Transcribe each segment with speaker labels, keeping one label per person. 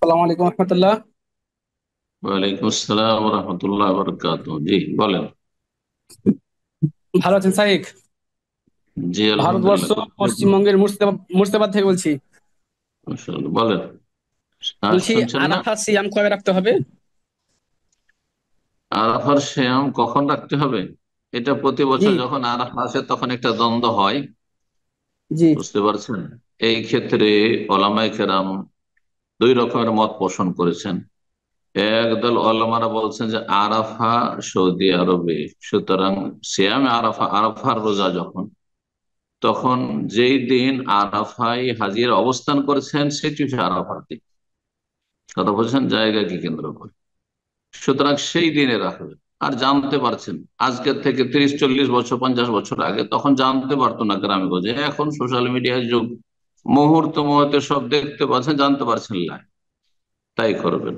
Speaker 1: সালাম আলাইকুম রহমতুল্লাহ।
Speaker 2: ওয়ালাইকুম আসসালাম রহমতুল্লাহ বরকাত। জি বলেন।
Speaker 1: ভালো আছেন সাইক?
Speaker 2: জি
Speaker 1: ভারতবর্ষ
Speaker 2: আলহামদুলিল্লাহ, খুব ভালো।
Speaker 1: পশ্চিমবঙ্গের মুর্শিদাবাদ থেকে বলছি।
Speaker 2: মাশাআল্লাহ, বলেন।
Speaker 1: বলছি,
Speaker 2: শুনছেন না?
Speaker 1: আরাফাত সিয়াম কবে রাখতে হবে?
Speaker 2: আরাফার সিয়াম কখন রাখতে হবে? এটা প্রতি
Speaker 1: জি।
Speaker 2: বছর যখন আরাফা আসে তখন একটা দ্বন্দ্ব হয়।
Speaker 1: জি।
Speaker 2: বুঝতে পারছেন? এই ক্ষেত্রে ওলামায়ে কেরাম দুই রকমের মত পোষণ করেছেন। একদল ওলামারা বলছেন যে আরাফা সৌদি আরবে, সুতরাং সিয়ামে আরাফা, আরাফার রোজা যখন, তখন যেই দিন আরাফায় হাজির অবস্থান করেছেন সেটি হচ্ছে আরাফার দিন। কথা বলছেন জায়গাকে কেন্দ্র করে, সুতরাং সেই দিনে রাখবেন। আর জানতে পারছেন আজকের থেকে 30-40 বছর, 50 বছর আগে তখন জানতে পারতো না গ্রামে গঞ্জে। এখন সোশ্যাল মিডিয়ার যুগ, মুহূর্ত মুহূর্তে সব দেখতে পাচ্ছেন, জানতে পারছেন লাইভ, তাই করবেন।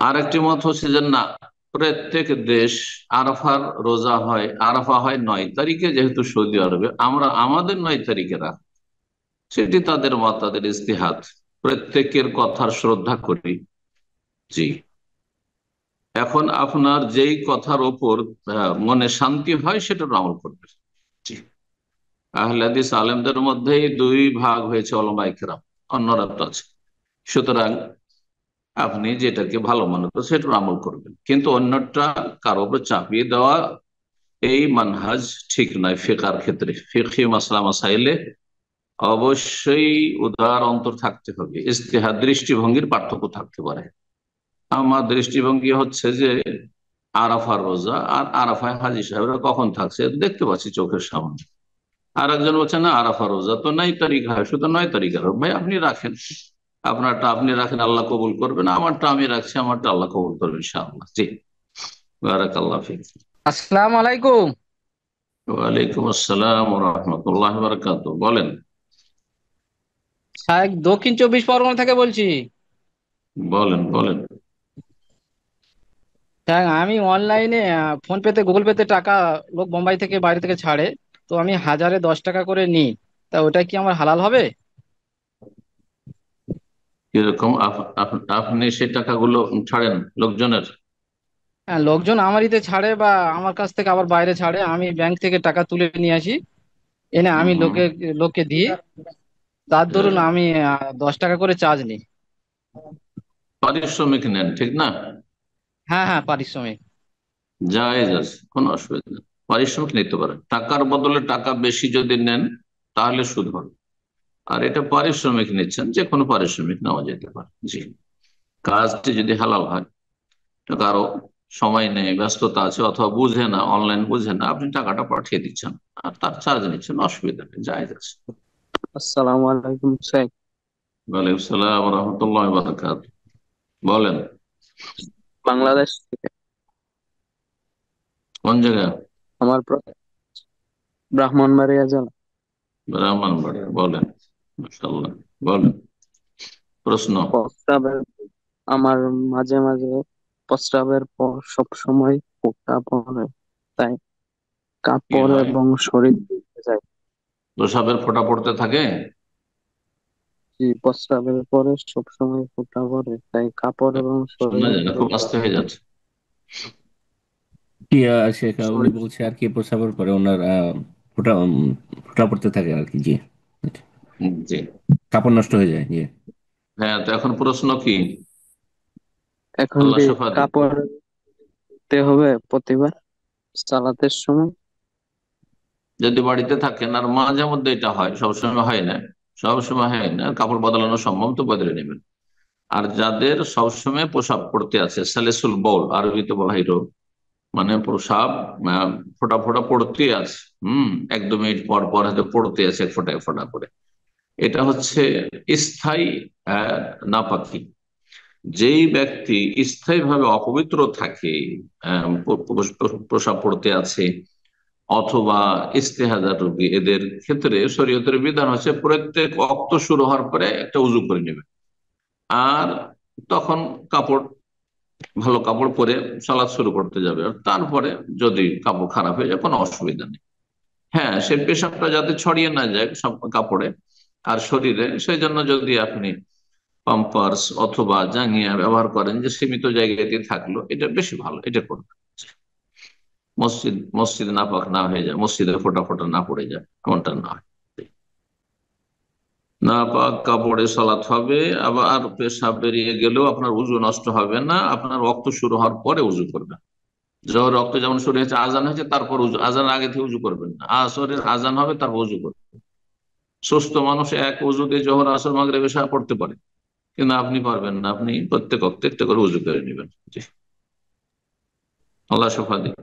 Speaker 2: আর একটি মত হচ্ছে যে না, প্রত্যেক দেশ আরাফার রোজা হয়, আরাফা হয় 9 তারিখে, যেহেতু সৌদি আরবে আমরা আমাদের 9 তারিখে রাখি। সেটি তাদের মত, তাদের ইস্তিহাদ, প্রত্যেকের কথার শ্রদ্ধা করি। জি। এখন আপনার যেই কথার ওপর মনে শান্তি হয় সেটার আমল করবে। জি। আহলে হাদিস আলেমদের মধ্যেই দুই ভাগ হয়েছে, ওলামায়ে কেরাম, অন্যরা তো আছে। সুতরাং আপনি যেটাকে ভালো মনে করেন সেটার আমল করবেন, কিন্তু অন্যটা কারো উপর চাপিয়ে দেওয়া, এই মানহাজ ঠিক নয়। ফিকহার ক্ষেত্রে, ফিকহি মাসলা মাসাইলে অবশ্যই উদার অন্তর থাকতে হবে। ইজতিহাদ, দৃষ্টিভঙ্গির পার্থক্য থাকতে পারে। আমার দৃষ্টিভঙ্গি হচ্ছে যে আরাফার রোজা আর আরাফায় হাজী সাহেবরা কখন থাকছে দেখতে পাচ্ছি চোখের সামনে। আর একজন বলছে না, আরাফার রোজা তো 9 তারিখ হয়, শুধু 9 তারিখ আর ভাই আপনি রাখেন। আপনারটা আপনি রাখেন, আল্লাহ কবুল করবেন। আমারটা আমি রাখছি, আমারটা আল্লাহ কবুল করবেন ইনশাআল্লাহ। জি। বারাকাল্লাহ ফিক।
Speaker 1: আসসালামু আলাইকুম।
Speaker 2: ওয়ালাইকুম আসসালাম ওয়া রাহমাতুল্লাহি ওয়া বারাকাতুহু। বলেন।
Speaker 1: সাইক, দক্ষিণ চব্বিশ পরগনা থেকে বলছি।
Speaker 2: বলেন বলেন।
Speaker 1: হ্যাঁ, আমি অনলাইনে ফোন পেতে গুগল পেতে টাকা লোক বোম্বাই থেকে বাইরে থেকে ছাড়ে। তো আমি হাজারে 10 টাকা করে নিই। তা ওটা কি আমার হালাল হবে?
Speaker 2: কিরকম আপনি সেই টাকাগুলো ছাড়েন লোকজনের?
Speaker 1: হ্যাঁ, লোকজন আমারইতে ছাড়ে বা আমার কাছ থেকে আবার বাইরে ছাড়ে, আমি ব্যাংক থেকে টাকা তুলে নিয়ে আসি, এনে আমি
Speaker 2: হুম।
Speaker 1: লোককে দিই। তার দরুন
Speaker 2: হ্যাঁ,
Speaker 1: আমি 10 টাকা করে চার্জ নিই।
Speaker 2: পারিশ্রমিক নেন, ঠিক না?
Speaker 1: হ্যাঁ হ্যাঁ, পারিশ্রমিক।
Speaker 2: জায়েজ আছে, কোনো অসুবিধা নেই। পারিশ্রমিক নিতে পারেন, টাকার বদলে টাকা বেশি যদি নেন তাহলে সুদ হবে। আর এটা পারিশ্রমিক নিচ্ছেন, যে কোনো পারিশ্রমিক নেওয়া যেতে পারে। জি। কাজটি যদি হালাল হয়, তো কারো সময় নেই, ব্যস্ততা আছে, অথবা বুঝে না, অনলাইন বুঝে না, আপনি টাকাটা পাঠিয়ে দিচ্ছেন আর তার চার্জ নিচ্ছেন, অসুবিধা নেই, জায়েজ আছে।
Speaker 3: আসসালামু আলাইকুম স্যার।
Speaker 2: ওয়ালাইকুম আসসালাম রহমতুল্লাহ বারাকাত। বলেন।
Speaker 3: বাংলাদেশ থেকে।
Speaker 2: কোন জায়গা?
Speaker 3: আমার ব্রাহ্মণবাড়িয়া জেলা।
Speaker 2: ব্রাহ্মণবাড়িয়া, বলেন। মাশাআল্লাহ, বলেন। প্রশ্ন।
Speaker 3: প্রস্রাবের আমার মাঝে মাঝে প্রস্রাবের পর সব সময় ফোঁটা পড়ে, তাই
Speaker 2: কি
Speaker 3: কাপড়
Speaker 2: হয়?
Speaker 3: এবং শরীর ভিজে যায়।
Speaker 2: প্রসাবের ফোঁটা পড়তে থাকে?
Speaker 3: জি, প্রস্রাবের পরে সব সময় ফোঁটা পড়ে, তাই কাপড় এবং
Speaker 2: শোনা
Speaker 3: শরীর
Speaker 2: যায় না, খুব আস্তে হয়ে যাচ্ছে।
Speaker 4: কি শেখ, উনি
Speaker 3: শরীর
Speaker 4: বলছে আর কি প্রস্রাবের পরে ওনার ফোঁটা ফোঁটা পড়তে থাকে আর কি। জি,
Speaker 2: জি।
Speaker 4: কাপড় নষ্ট হয়ে যায়। জি।
Speaker 2: হ্যাঁ, তো এখন প্রশ্ন কি?
Speaker 3: এখন
Speaker 2: আল্লাহ
Speaker 3: কি
Speaker 2: শেফা দিক।
Speaker 3: কাপড় দিতে হবে প্রতিবার সালাতের সময়?
Speaker 2: যদি বাড়িতে থাকেন আর মাঝে মধ্যে এটা হয়, সবসময় হয় না, সবসময় হয় না, কাপড় বদলানো সম্ভব তো বদলে নেবেন। আর যাদের সবসময় পোশাক পড়তে আছে, সালেসুল বউল আরবিতে বলা হয় রোগ, মানে প্রসাব আহ, ফোঁটা ফোঁটা পড়তে আছে, 1-2 মিনিট পর পর হয়তো পড়তে আছে এক ফোঁটা এক ফোঁটা করে, এটা হচ্ছে স্থায়ী আহ, নাপাকি। যেই ব্যক্তি স্থায়ীভাবে অপবিত্র থাকে, প্রসাব পড়তে আছে অথবা ইস্তেহাজা রোগী, এদের ক্ষেত্রে শরীয়তের বিধান হচ্ছে প্রত্যেক অক্ত শুরু হওয়ার পরে একটা উজু করে নেবে। আর তখন কাপড়, ভালো কাপড় পরে সালাদ শুরু করতে যাবে। আর তারপরে যদি কাপড় খারাপ হয়ে যায় কোনো অসুবিধা নেই। হ্যাঁ, সে পেশাবটা যাতে ছড়িয়ে না যায় সব কাপড়ে আর শরীরে, সেই জন্য যদি আপনি পাম্পার্স অথবা জাঙ্গিয়া ব্যবহার করেন, যে সীমিত জায়গাতে থাকলো, এটা বেশি ভালো, এটা করবে। মসজিদ নাপাক না হয়ে যায়, মসজিদে ফোটা ফোটা না পড়ে যায়, এমনটা না হয়। নাপাক কাপড়ে সালাত হবে। আবার পেশাব বেরিয়ে গেলেও আপনার উজু নষ্ট হবে না, আপনার রক্ত শুরু হওয়ার পরে উজু করবেন। যখন রক্ত যেমন শুরু হয়েছে, আজান হয়েছে, তারপর উজু, আজান আগে থেকে উজু করবেন না, আসরের আজান হবে তারপর উজু করবেন। সুস্থ মানুষ এক উজু দিয়ে জোহর আসর মাগরিব এশা পড়তে পারে, কিন্তু আপনি পারবেন না, আপনি প্রত্যেক ওয়াক্তে একটা করে উজু করে নেবেন। জি, আল্লাহ শফা দিন।